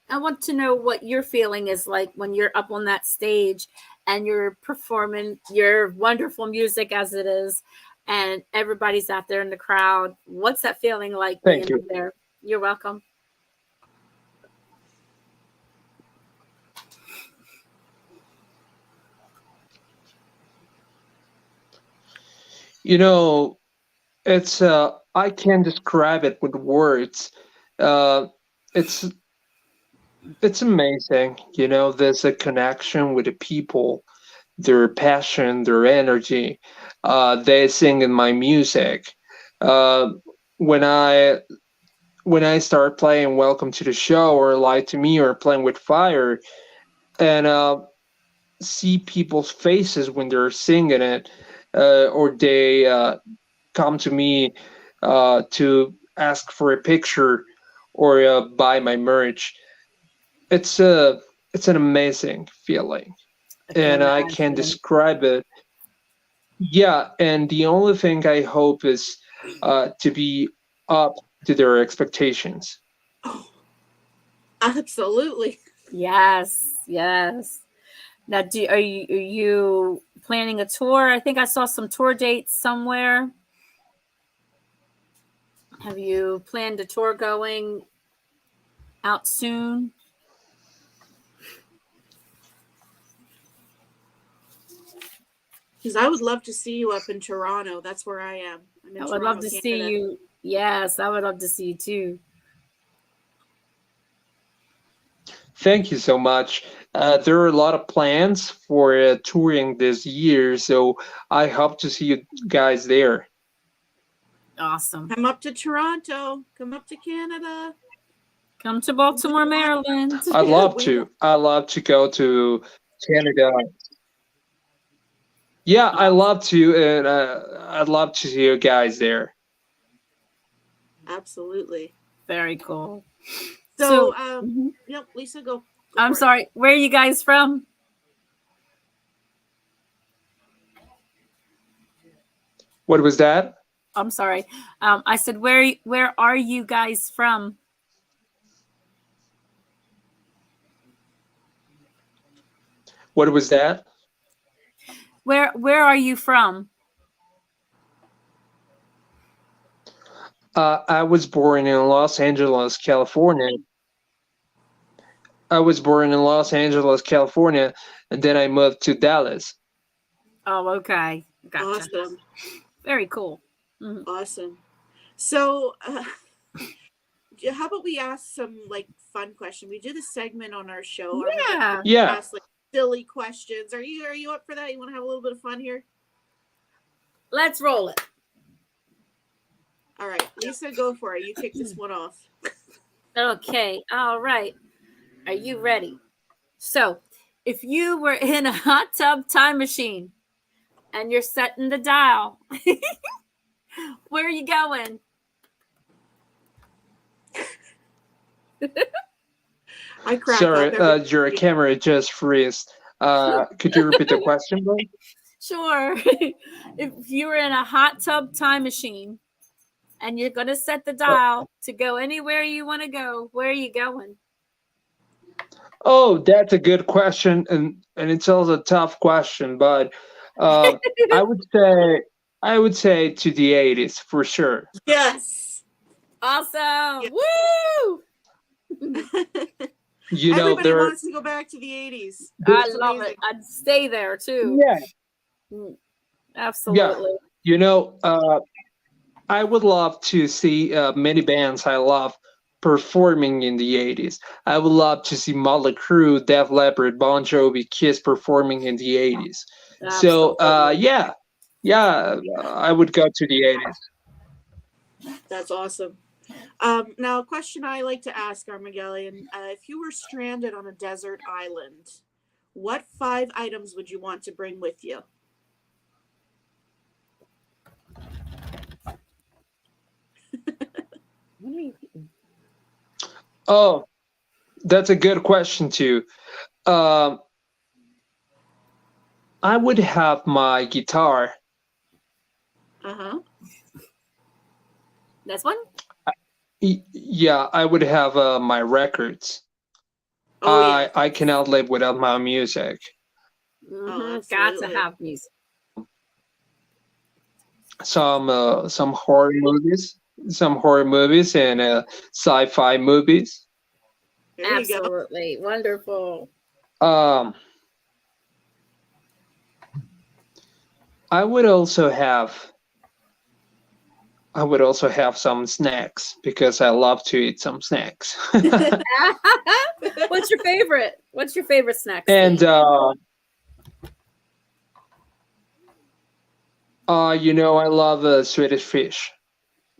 I want to know what your feeling is like when you're up on that stage and you're performing your wonderful music as it is, and everybody's out there in the crowd. What's that feeling like Thank being you. there? You're welcome. You know, it's I can't describe it with words. Uh, it's it's amazing. You know, there's a connection with the people, their passion, their energy. They sing in my music. Uh, when I when I start playing "Welcome to the Show" or "Lie to Me" or "Playing with Fire," and see people's faces when they're singing it, or they come to me to ask for a picture or buy my merch. It's it's an amazing feeling, I can and I can't imagine. describe it. Yeah, and the only thing I hope is to be up to their expectations. Oh, absolutely. Yes, yes. Now, are you planning a tour? I think I saw some tour dates somewhere. Have you planned a tour going out soon? Because I would love to see you up in Toronto. That's where I am. I'm in I would Toronto, love to Canada. see you. Yes, I would love to see you too. Thank you so much. There are a lot of plans for touring this year, so I hope to see you guys there. Awesome. Come up to Toronto. Come up to Canada. Come to Baltimore, Maryland. I'd love We- to. I'd love to go to Canada. Yeah, I love to, and I'd love to see you guys there. Absolutely. Very cool. So, mhm. yep, Lisa, go. I'm for it. sorry. Where are you guys from? What was that? I'm sorry. I said, where are you guys from? What was that? Where are you from? I was born in Los Angeles, California. I was born in Los Angeles, California, and then I moved to Dallas. Oh, okay. Gotcha. Awesome. Very cool. Mhm. Awesome. So, how about we ask some like fun question? We do this segment on our show. Yeah. Yeah. Ask like silly questions. Are you up for that? You want to have a little bit of fun here? Let's roll it. All right, Lisa, go for it. You kick this one off. Okay. All right. Are you ready? So, if you were in a hot tub time machine and you're setting the dial, where are you going? I crack Sorry, up. your camera just freezed. Could you repeat the question, please? Sure. If you were in a hot tub time machine and you're going to set the dial to go anywhere you want to go, where are you going? Oh, that's a good question, and it's also a tough question, but I would say to the 80s for sure. Yes. Awesome. Yeah. Woo! You know, Everybody there. wants to go back to the 80s. I It's love amazing. it. I'd stay there too. Yeah, Absolutely. you know, I would love to see many bands I love performing in the 80s. I would love to see Motley Crue, Def Leppard, Bon Jovi, Kiss performing in the 80s. So Absolutely. yeah, I would go to the 80s. That's awesome. Now, a question I like to ask Armagelion: if you were stranded on a desert island, what 5 items would you want to bring with you? Oh, that's a good question too. Um, I would have my guitar. Uh-huh. That's one. Yeah, I would have my records. Oh yeah. I cannot live without my music. Oh, Got to absolutely. have music. Some horror movies, and sci-fi movies. There you go. Absolutely wonderful. Um, I would also have some snacks because I love to eat some snacks. What's your favorite? What's your favorite snack? And I love Swedish fish.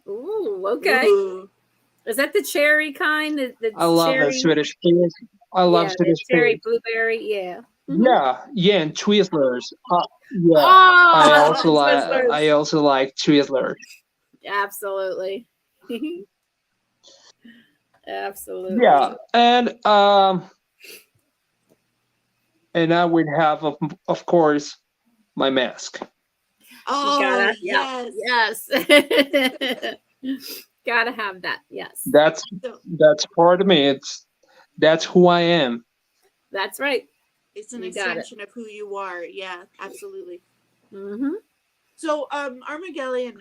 Ooh, okay. Ooh. Is that the cherry kind? The I love cherry, Swedish fish. I love yeah, the Swedish cherry fish. blueberry, yeah. Yeah, and Twizzlers. Yeah, Oh, I Twizzlers. also like Twizzlers. Absolutely. Absolutely. Yeah, and I would have, of course, my mask. Oh Gotta, yes. yes. Gotta have that. Yes. That's part of me. That's who I am. That's right. It's an You got it. extension of who you are. Yeah, absolutely. Mm-hmm. So, Armagelion,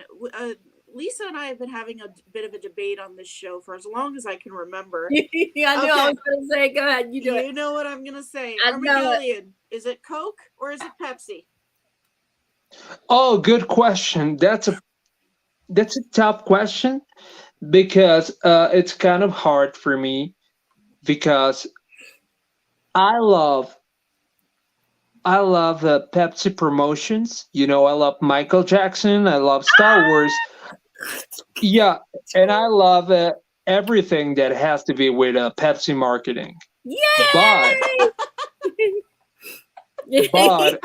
Lisa and I have been having a bit of a debate on this show for as long as I can remember. Yeah, I knew I was going to say. Go ahead, you do it. You know what I'm going to say. I know it. Armagelion, is it Coke or is it Pepsi? Oh, good question. That's a tough question because it's kind of hard for me because I love Pepsi promotions. I love Michael Jackson. I love Star Wars. Yeah, and I love everything that has to be with Pepsi marketing. Yay! But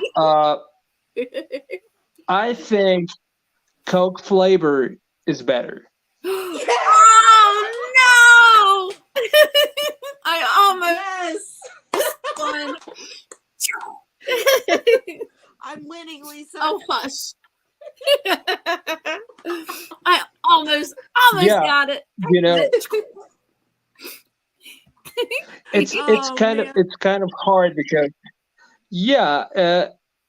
I think Coke flavor is better. Oh no! I almost Yes. I'm winning, Lisa. Oh hush! I almost got it. It's kind of hard because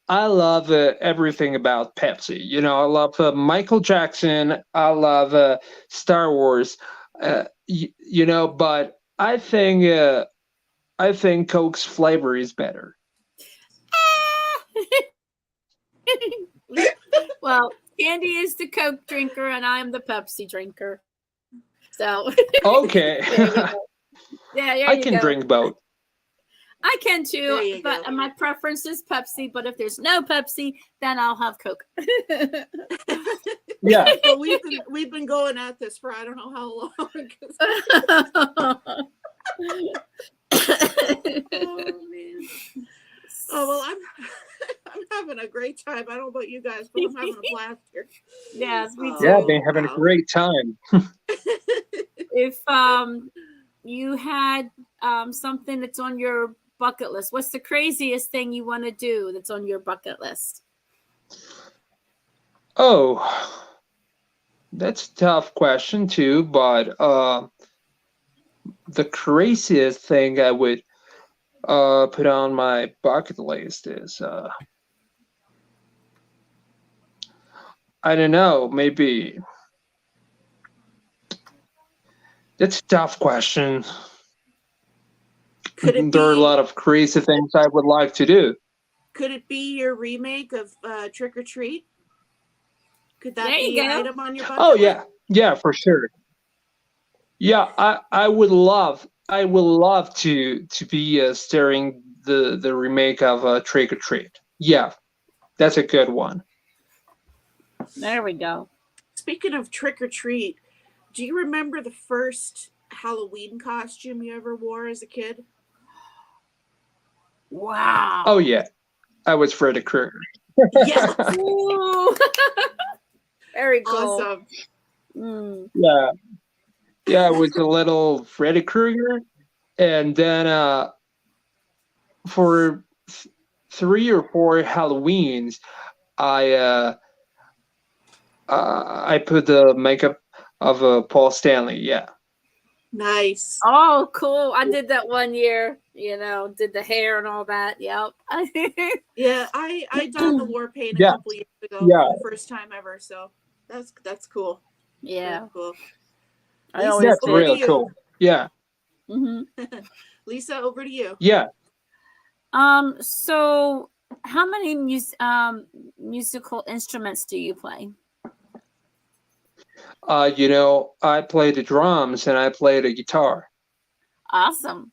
I love everything about Pepsi. I love Michael Jackson. I love Star Wars. But I think Coke's flavor is better. Well, Kandi is the Coke drinker and I am the Pepsi drinker. So okay. Yeah, I can drink both. I can too, but go. my preference is Pepsi. But if there's no Pepsi, then I'll have Coke. Yeah. But we've been going at this for I don't know how long. Oh man. Oh well, I'm having a great time. I don't know about you guys, but I'm having a blast here. Yes, me too. Yeah, I've been having a great time. If you had something that's on your bucket list, what's the craziest thing you want to do that's on your bucket list? Oh, that's a tough question too, but the craziest thing I would put on my bucket list is I don't know, maybe that's a tough question. There are a lot of crazy things I would like to do. Could it be your remake of Trick or Treat? Could that There you be an go. item on your bucket Oh list? yeah, for sure. Yeah, I would love to be starring the remake of Trick or Treat. Yeah, That's a good one. There we go. Speaking of trick or treat, do you remember the first Halloween costume you ever wore as a kid? Wow. Oh yeah, I was Freddy Krueger. Yeah. Very cool. Awesome. Yeah, yeah, I was a little Freddy Krueger, and then for 3 or 4 Halloweens, I put the makeup of Paul Stanley. Yeah. Nice. Oh, cool. I did that one year, did the hair and all that. Yep. Yeah, I donned the war paint a Yeah. couple years ago Yeah. for the first time ever, so that's cool. Yeah. Very cool. I always That's did. really cool. Yeah. Lisa, over to you. Yeah. So how many musical instruments do you play? I play the drums and I play the guitar. Awesome.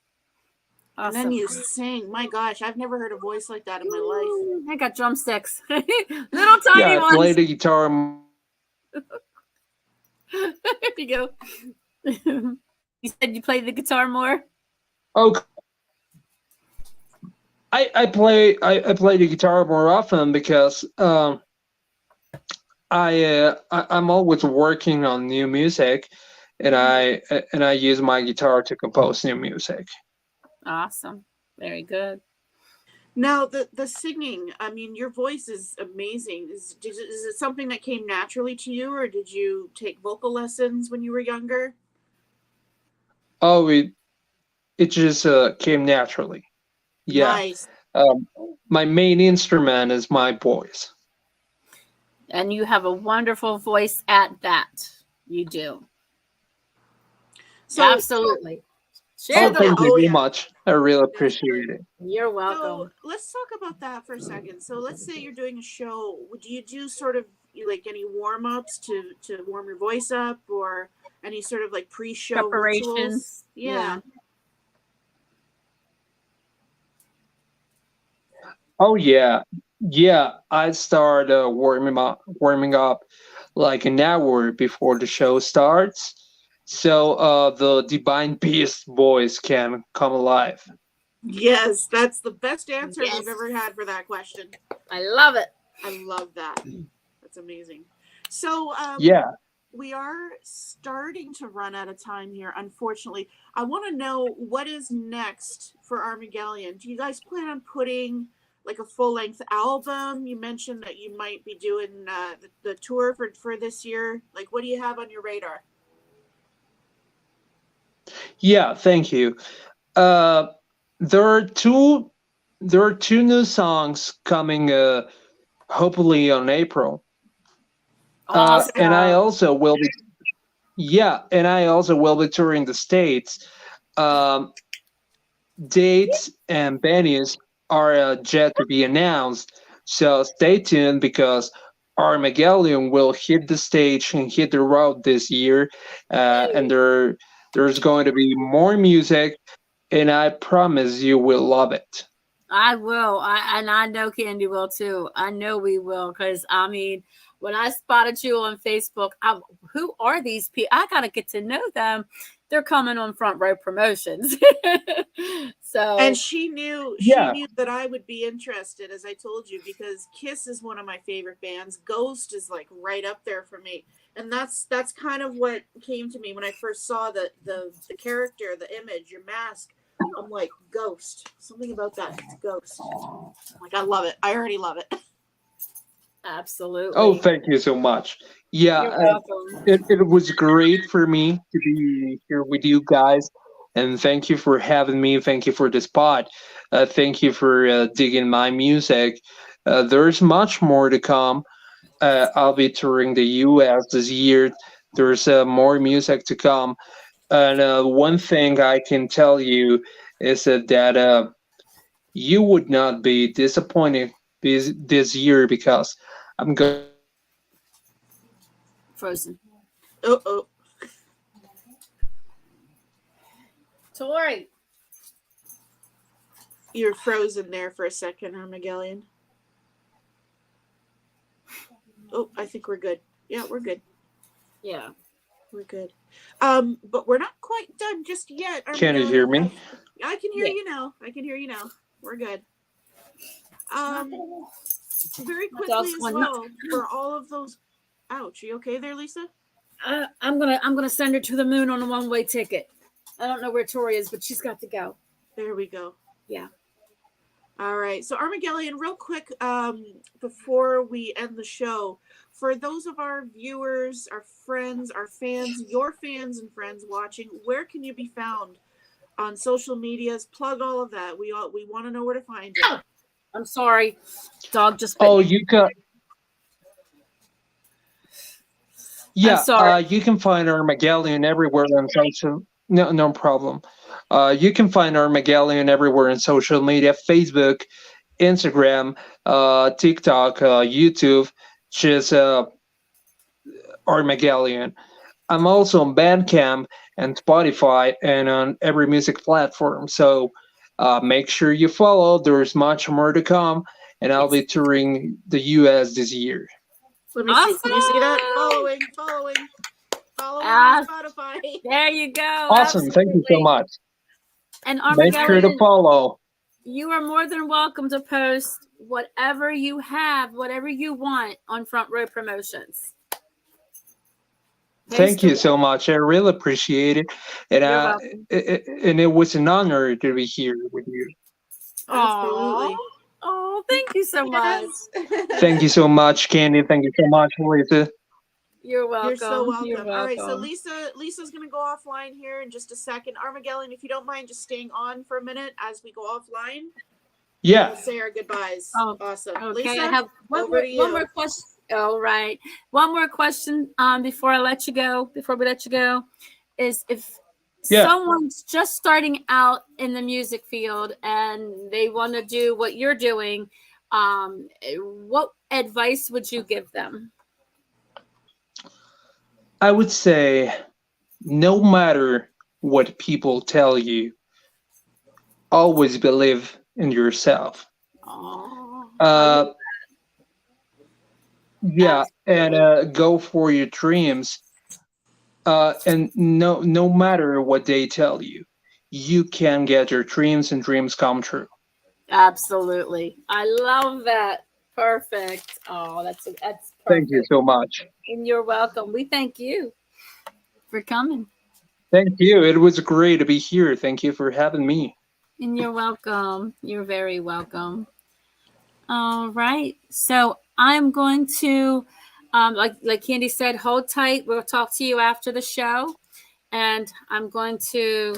And then you sing. My gosh, I've never heard a voice like that in my life. I got drumsticks. Little tiny Yeah, I ones. play the guitar. There you go. You said you play the guitar more? Oh, I play the guitar more often because I'm always working on new music, and I use my guitar to compose new music. Awesome. Very good. Now the singing, I mean, your voice is amazing. Is it something that came naturally to you, or did you take vocal lessons when you were younger? Oh, it just came naturally. Yeah. Nice. My main instrument is my voice. And you have a wonderful voice at that. You do. So absolutely. Thank you so much. I really appreciate it. You're welcome. So let's talk about that for a second. So let's say you're doing a show. Would you do sort of like any warm-ups to warm your voice up, or any sort of like pre-show preparations? Rituals? Yeah. Oh yeah, yeah. I start warming up like an hour before the show starts, so the divine beast voice can come alive. Yes, that's the best answer we've ever had for that question. I love it. I love that. That's amazing. So Yeah. we are starting to run out of time here, unfortunately. I want to know what is next for Armagelion. Do you guys plan on putting like a full-length album? You mentioned that you might be doing the tour for this year. Like, what do you have on your radar? Yeah, thank you. There are two new songs coming hopefully on April. Awesome. And I also will be touring the States. Dates and venues are yet to be announced, so stay tuned because Armagelion will hit the stage and hit the road this year, and there's going to be more music, and I promise you will love it. I will. I know Kandi will too. I know we will, because I mean, when I spotted you on Facebook, who are these people? I gotta get to know them. They're coming on Front Row Promotions. And she knew that I would be interested, as I told you, because Kiss is one of my favorite bands. Ghost is like right up there for me. And that's kind of what came to me when I first saw the character, the image, your mask. I'm like, Ghost. Something about that. Ghost. Like, I love it. I already love it. Absolutely. Oh, thank you so much. Yeah, it was great for me to be here with you guys, and thank you for having me. Thank you for this pod. Thank you for digging my music. There's much more to come. I'll be touring the U.S. this year. There's more music to come, and one thing I can tell you is that you would not be disappointed this year because I'm going. Frozen. Oh. Tori. You're frozen there for a second, Armagelion. Oh, I think we're good. Yeah, we're good. Yeah. We're good. But we're not quite done just yet. Can you hear me? I can hear Yeah. you now. I can hear you now. We're good. Very quickly dog's as going well, for all of those. Ouch, you okay there, Lisa? I'm gonna send her to the moon on a one-way ticket. I don't know where Tori is, but she's got to go. There we go. Yeah. All right. So Armageddon, real quick, before we end the show, for those of our viewers, our friends, our fans, your fans and friends watching, where can you be found on social medias? Plug all of that. We want to know where to find you. I'm sorry. Dog just bit Oh, me. you got. Yeah, sorry. you can find Armageddon everywhere on social. No problem. You can find Armageddon everywhere on social media: Facebook, Instagram, TikTok, YouTube. Just Armageddon. I'm also on Bandcamp and Spotify and on every music platform. So make sure you follow. There's much more to come, and I'll be touring the U.S. this year. Let me see. Can you see that? Following on Spotify. There you go. Awesome. Absolutely. Thank you so much. And Make sure to Armageddon, follow. you are more than welcome to post whatever you have, whatever you want on Front Row Promotions. Thank you so much. I really appreciate it. And and it was an honor to be here with you. Absolutely. Oh, thank you so much. Thank you so much, Kandi. Thank you so much, Lisa. You're welcome. You're so welcome. You're welcome. All right, so Lisa's gonna go offline here in just a second. Armageddon, if you don't mind just staying on for a minute as we go offline. Yeah. We'll say our goodbyes. Oh, awesome. Okay, Lisa, I have one more question. All right. One more question before we let you go, is if someone's just starting out in the music field and they want to do what you're doing, what advice would you give them? I would say no matter what people tell you, always believe in yourself. Yeah, and go for your dreams. And no matter what they tell you, you can get your dreams and dreams come true. Absolutely. I love that. Perfect. Oh, that's perfect. Thank you so much. And you're welcome. We thank you for coming. Thank you. It was great to be here. Thank you for having me. And you're welcome. You're very welcome. All right. So I'm going to, like Kandi said, hold tight. We'll talk to you after the show. And I'm going to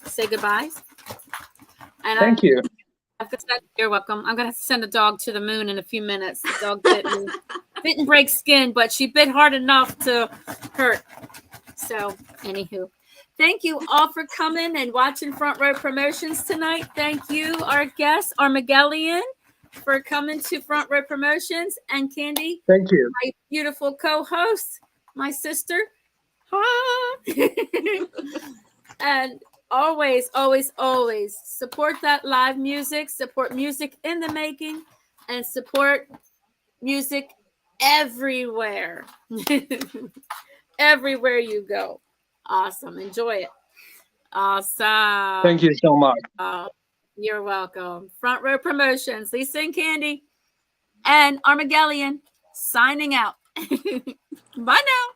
say goodbye. And Thank you. You're welcome. I'm going to send a dog to the moon in a few minutes. The dog bit me. Didn't break skin, but she bit hard enough to hurt. So, anywho. Thank you all for coming and watching Front Row Promotions tonight. Thank you, our guest, Armageddon, for coming to Front Row Promotions. And Kandi, thank you. My beautiful co-host, my sister. And always, always, always support that live music, support music in the making, and support music everywhere. Everywhere you go. Awesome. Enjoy it. Awesome. Thank you so much. You're welcome. Front Row Promotions, Lisa and Kandi, and Armageddon signing out. Bye now.